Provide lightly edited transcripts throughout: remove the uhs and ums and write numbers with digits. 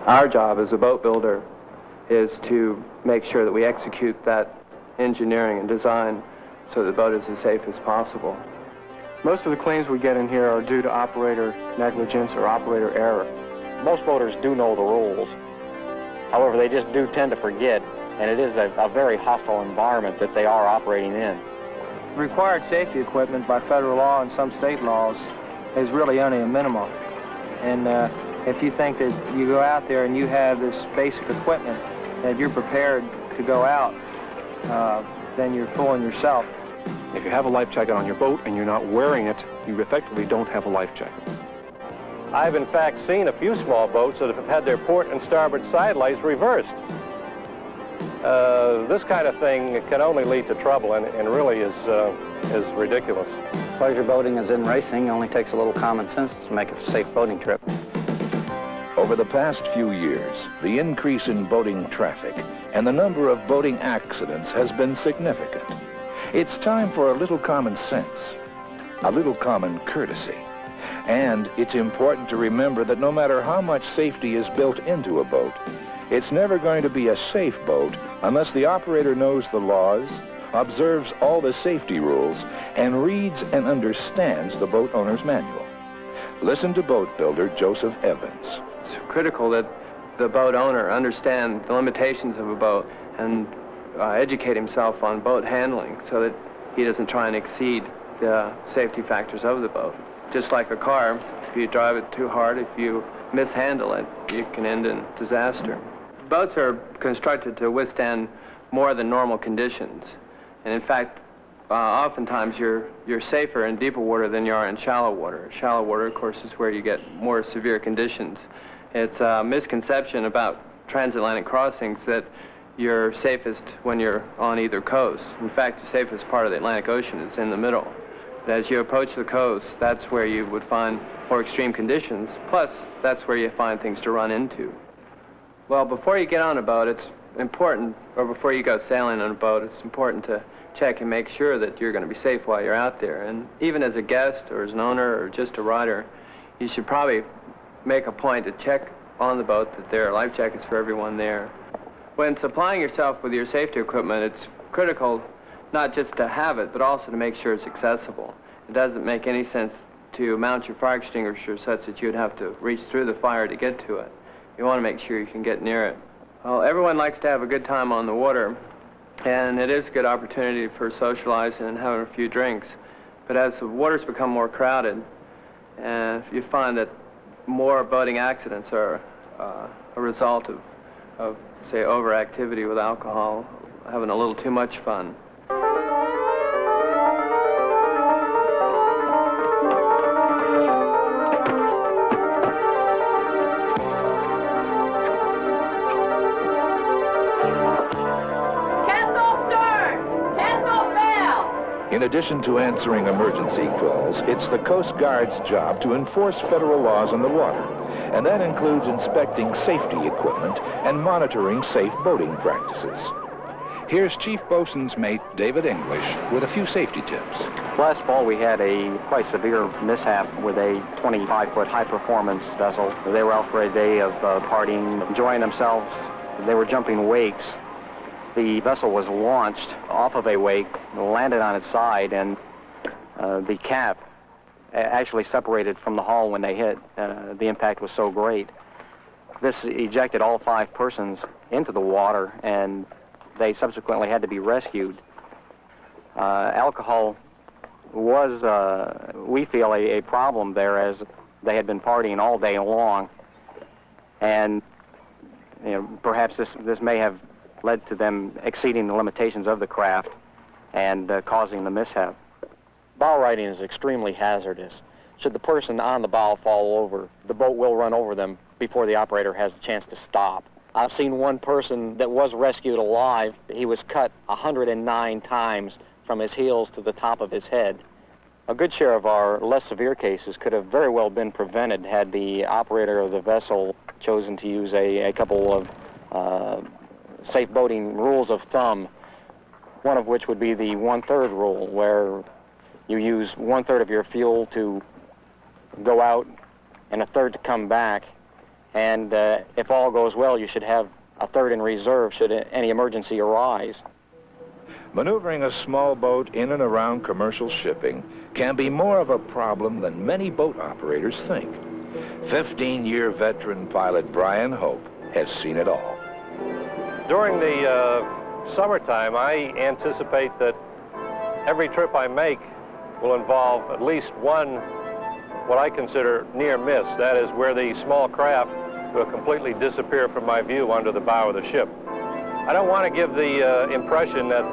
Our job as a boat builder is to make sure that we execute that engineering and design so the boat is as safe as possible. Most of the claims we get in here are due to operator negligence or operator error. Most boaters do know the rules. However, they just do tend to forget, and it is a very hostile environment that they are operating in. Required safety equipment by federal law and some state laws is really only a minimum. And if you think that you go out there and you have this basic equipment that you're prepared to go out, then you're fooling yourself. If you have a life jacket on your boat and you're not wearing it, you effectively don't have a life jacket. I've in fact seen a few small boats that have had their port and starboard side lights reversed. This kind of thing can only lead to trouble and really is ridiculous. Pleasure boating is in racing. It only takes a little common sense to make a safe boating trip. Over the past few years, the increase in boating traffic and the number of boating accidents has been significant. It's time for a little common sense, a little common courtesy. And it's important to remember that no matter how much safety is built into a boat, it's never going to be a safe boat unless the operator knows the laws, observes all the safety rules, and reads and understands the boat owner's manual. Listen to boat builder Joseph Evans. It's critical that the boat owner understand the limitations of a boat and educate himself on boat handling so that he doesn't try and exceed the safety factors of the boat. Just like a car, if you drive it too hard, if you mishandle it, you can end in disaster. Boats are constructed to withstand more than normal conditions. And in fact, oftentimes you're safer in deeper water than you are in shallow water. Shallow water, of course, is where you get more severe conditions. It's a misconception about transatlantic crossings that you're safest when you're on either coast. In fact, the safest part of the Atlantic Ocean is in the middle. But as you approach the coast, that's where you would find more extreme conditions. Plus, that's where you find things to run into. Well, before you get on a boat, it's important, or before you go sailing on a boat, it's important to check and make sure that you're going to be safe while you're out there. And even as a guest or as an owner or just a rider, you should probably make a point to check on the boat that there are life jackets for everyone there. When supplying yourself with your safety equipment, it's critical not just to have it, but also to make sure it's accessible. It doesn't make any sense to mount your fire extinguisher such that you'd have to reach through the fire to get to it. You want to make sure you can get near it. Well, everyone likes to have a good time on the water, and it is a good opportunity for socializing and having a few drinks. But as the waters become more crowded, you find that more boating accidents are a result of, say, overactivity with alcohol, having a little too much fun. In addition to answering emergency calls, it's the Coast Guard's job to enforce federal laws on the water, and that includes inspecting safety equipment and monitoring safe boating practices. Here's Chief Boatswain's Mate David English with a few safety tips. Last fall we had a quite severe mishap with a 25-foot high-performance vessel. They were out for a day of partying, enjoying themselves. They were jumping wakes. The vessel was launched off of a wake, landed on its side, and the cap actually separated from the hull when they hit. The impact was so great. This ejected all 5 persons into the water, and they subsequently had to be rescued. Alcohol was, we feel, a problem there, as they had been partying all day long, and perhaps this may have led to them exceeding the limitations of the craft and causing the mishap. Bow riding is extremely hazardous. Should the person on the bow fall over, the boat will run over them before the operator has a chance to stop. I've seen one person that was rescued alive. He was cut 109 times from his heels to the top of his head. A good share of our less severe cases could have very well been prevented had the operator of the vessel chosen to use a couple of safe boating rules of thumb, one of which would be the 1/3 rule, where you use 1/3 of your fuel to go out and 1/3 to come back, And if all goes well, you should have a third in reserve should any emergency arise. Maneuvering a small boat in and around commercial shipping can be more of a problem than many boat operators think. 15-year veteran pilot Brian Hope has seen it all. During the summertime, I anticipate that every trip I make will involve at least one, what I consider near miss. That is where the small craft will completely disappear from my view under the bow of the ship. I don't want to give the impression that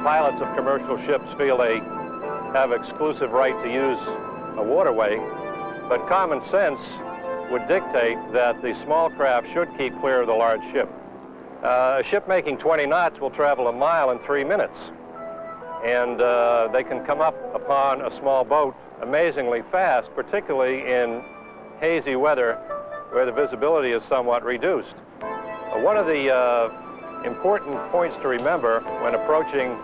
pilots of commercial ships feel they have exclusive right to use a waterway, but common sense would dictate that the small craft should keep clear of the large ship. A ship making 20 knots will travel a mile in 3 minutes, and they can come up upon a small boat amazingly fast, particularly in hazy weather where the visibility is somewhat reduced. One of the important points to remember when approaching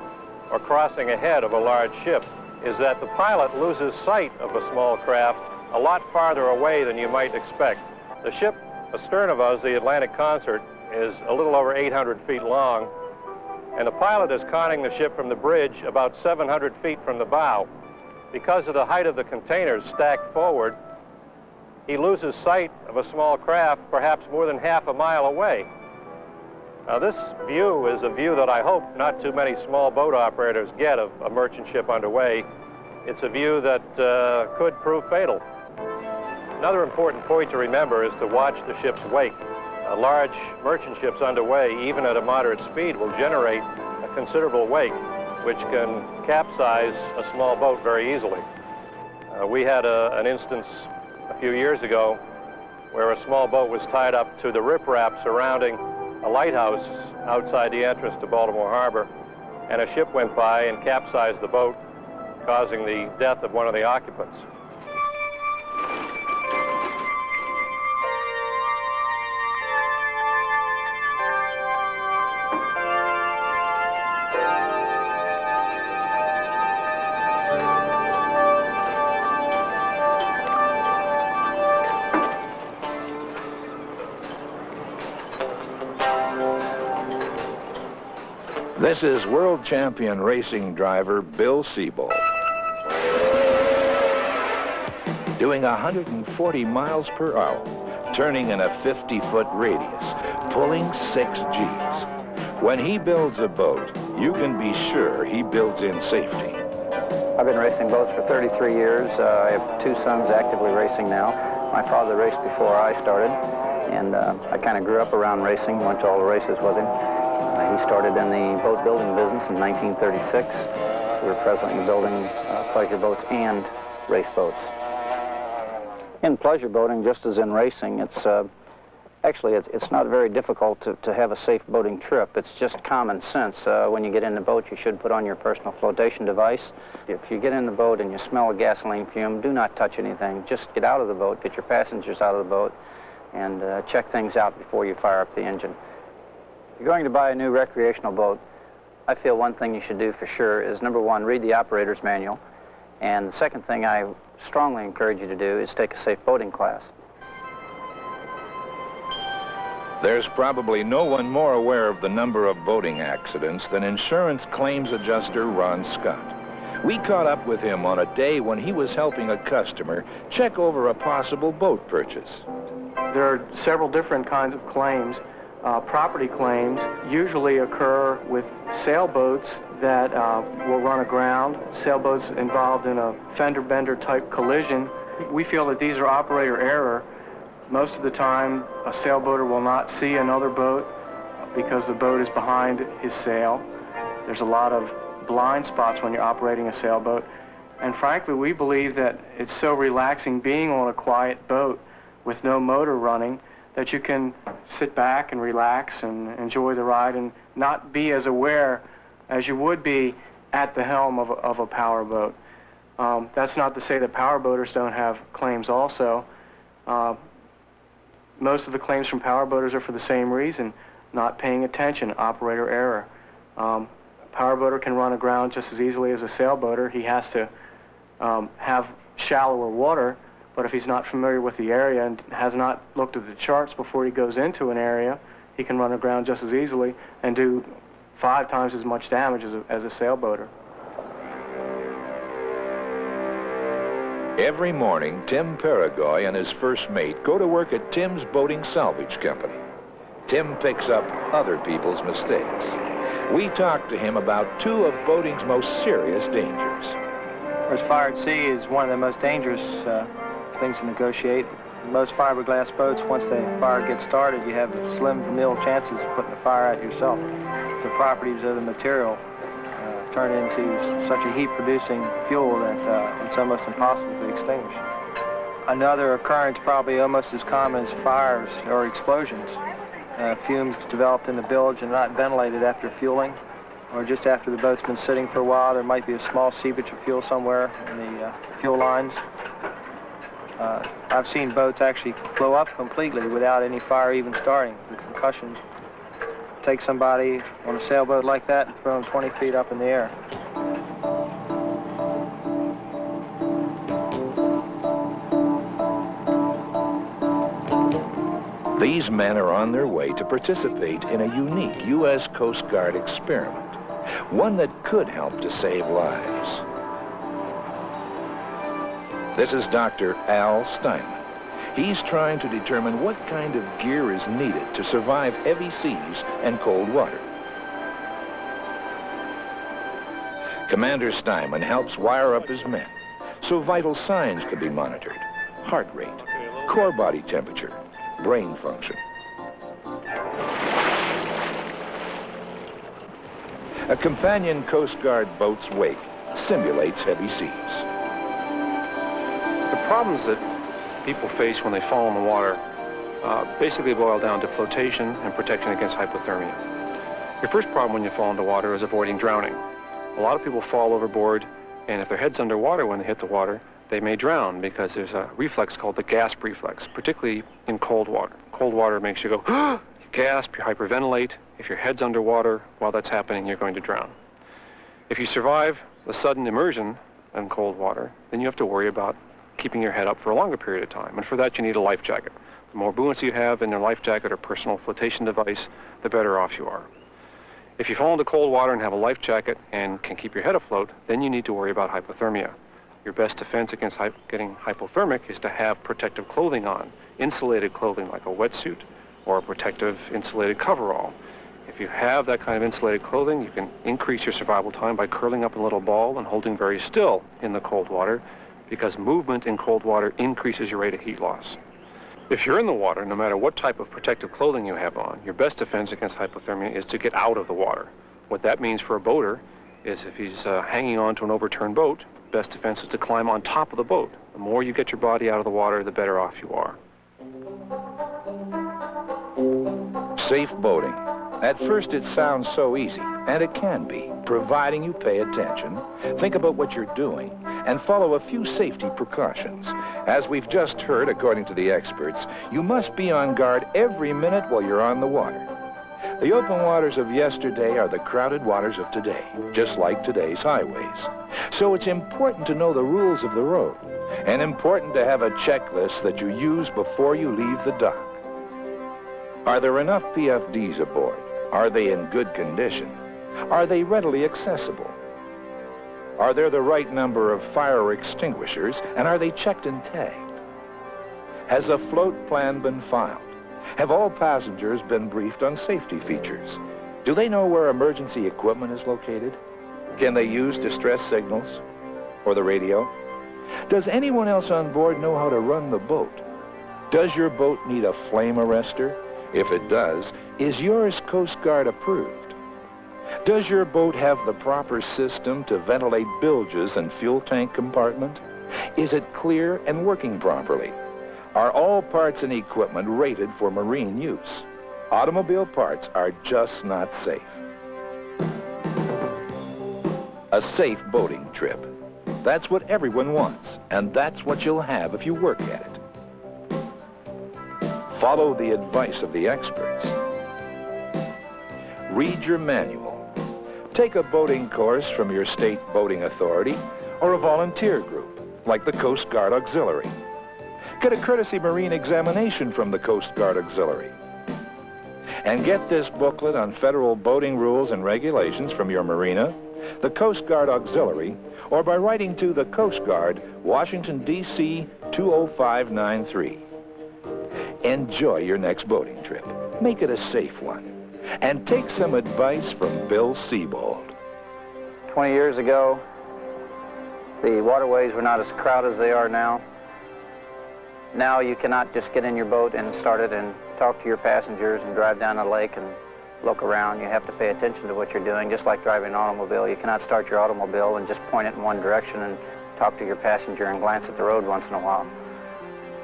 or crossing ahead of a large ship is that the pilot loses sight of a small craft a lot farther away than you might expect. The ship astern of us, the Atlantic Concert, is a little over 800 feet long, and the pilot is conning the ship from the bridge about 700 feet from the bow. Because of the height of the containers stacked forward, he loses sight of a small craft perhaps more than half a mile away. Now, this view is a view that I hope not too many small boat operators get of a merchant ship underway. It's a view that could prove fatal. Another important point to remember is to watch the ship's wake. Large merchant ships underway, even at a moderate speed, will generate a considerable wake, which can capsize a small boat very easily. We had an instance a few years ago where a small boat was tied up to the riprap surrounding a lighthouse outside the entrance to Baltimore Harbor, and a ship went by and capsized the boat, causing the death of one of the occupants. This is world champion racing driver Bill Seabold, doing 140 miles per hour, turning in a 50-foot radius, pulling 6 Gs. When he builds a boat, you can be sure he builds in safety. I've been racing boats for 33 years. I have 2 sons actively racing now. My father raced before I started, and I kind of grew up around racing, went to all the races with him. He started in the boat building business in 1936. We're presently building pleasure boats and race boats. In pleasure boating, just as in racing, it's not very difficult to have a safe boating trip. It's just common sense. When you get in the boat, you should put on your personal flotation device. If you get in the boat and you smell a gasoline fume, do not touch anything. Just get out of the boat, get your passengers out of the boat, and check things out before you fire up the engine. If you're going to buy a new recreational boat, I feel one thing you should do for sure is, number one, read the operator's manual. And the second thing I strongly encourage you to do is take a safe boating class. There's probably no one more aware of the number of boating accidents than insurance claims adjuster Ron Scott. We caught up with him on a day when he was helping a customer check over a possible boat purchase. There are several different kinds of claims. Property claims usually occur with sailboats that will run aground, sailboats involved in a fender-bender type collision. We feel that these are operator error. Most of the time, a sailboater will not see another boat because the boat is behind his sail. There's a lot of blind spots when you're operating a sailboat. And frankly, we believe that it's so relaxing being on a quiet boat with no motor running that you can sit back and relax and enjoy the ride and not be as aware as you would be at the helm of a power boat. That's not to say that power boaters don't have claims also. Most of the claims from power boaters are for the same reason, not paying attention, operator error. A power boater can run aground just as easily as a sailboater. He has to have shallower water, But if he's not familiar with the area and has not looked at the charts before he goes into an area, he can run aground just as easily and do 5 times as much damage as a sailboater. Every morning, Tim Paragoy and his first mate go to work at Tim's Boating Salvage Company. Tim picks up other people's mistakes. We talk to him about 2 of boating's most serious dangers. Of course, fire at sea is one of the most dangerous things to negotiate. Most fiberglass boats, once the fire gets started, you have slim to nil chances of putting the fire out yourself. The properties of the material turn into such a heat-producing fuel that it's almost impossible to extinguish. Another occurrence probably almost as common as fires or explosions. Fumes developed in the bilge and not ventilated after fueling, or just after the boat's been sitting for a while. There might be a small seepage of fuel somewhere in the fuel lines. I've seen boats actually blow up completely without any fire even starting. The concussion. Take somebody on a sailboat like that and throw them 20 feet up in the air. These men are on their way to participate in a unique U.S. Coast Guard experiment, one that could help to save lives. This is Dr. Al Steinman. He's trying to determine what kind of gear is needed to survive heavy seas and cold water. Commander Steinman helps wire up his men so vital signs can be monitored: heart rate, core body temperature, brain function. A companion Coast Guard boat's wake simulates heavy seas. The problems that people face when they fall in the water basically boil down to flotation and protection against hypothermia. Your first problem when you fall into water is avoiding drowning. A lot of people fall overboard, and if their head's underwater when they hit the water, they may drown because there's a reflex called the gasp reflex, particularly in cold water. Cold water makes you go, you gasp, you hyperventilate. If your head's underwater while that's happening, you're going to drown. If you survive the sudden immersion in cold water, then you have to worry about keeping your head up for a longer period of time. And for that, you need a life jacket. The more buoyancy you have in your life jacket or personal flotation device, the better off you are. If you fall into cold water and have a life jacket and can keep your head afloat, then you need to worry about hypothermia. Your best defense against getting hypothermic is to have protective clothing on, insulated clothing like a wetsuit or a protective insulated coverall. If you have that kind of insulated clothing, you can increase your survival time by curling up in a little ball and holding very still in the cold water, because movement in cold water increases your rate of heat loss. If you're in the water, no matter what type of protective clothing you have on, your best defense against hypothermia is to get out of the water. What that means for a boater is if he's hanging on to an overturned boat, best defense is to climb on top of the boat. The more you get your body out of the water, the better off you are. Safe boating. At first it sounds so easy, and it can be, providing you pay attention, think about what you're doing, and follow a few safety precautions. As we've just heard, according to the experts, you must be on guard every minute while you're on the water. The open waters of yesterday are the crowded waters of today, just like today's highways. So it's important to know the rules of the road, and important to have a checklist that you use before you leave the dock. Are there enough PFDs aboard? Are they in good condition? Are they readily accessible? Are there the right number of fire extinguishers, and are they checked and tagged? Has a float plan been filed? Have all passengers been briefed on safety features? Do they know where emergency equipment is located? Can they use distress signals or the radio? Does anyone else on board know how to run the boat? Does your boat need a flame arrestor? If it does, is yours Coast Guard approved? Does your boat have the proper system to ventilate bilges and fuel tank compartment? Is it clear and working properly? Are all parts and equipment rated for marine use? Automobile parts are just not safe. A safe boating trip. That's what everyone wants, and that's what you'll have if you work at it. Follow the advice of the experts. Read your manual. Take a boating course from your state boating authority or a volunteer group, like the Coast Guard Auxiliary. Get a courtesy marine examination from the Coast Guard Auxiliary. And get this booklet on federal boating rules and regulations from your marina, the Coast Guard Auxiliary, or by writing to the Coast Guard, Washington, D.C. 20593. Enjoy your next boating trip. Make it a safe one. And take some advice from Bill Seabold. 20 years ago, the waterways were not as crowded as they are now. Now you cannot just get in your boat and start it and talk to your passengers and drive down the lake and look around. You have to pay attention to what you're doing, just like driving an automobile. You cannot start your automobile and just point it in one direction and talk to your passenger and glance at the road once in a while.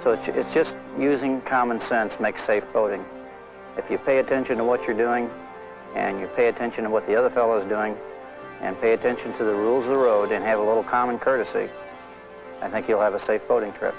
So it's just using common sense makes safe boating. If you pay attention to what you're doing and you pay attention to what the other fellow is doing and pay attention to the rules of the road and have a little common courtesy, I think you'll have a safe boating trip.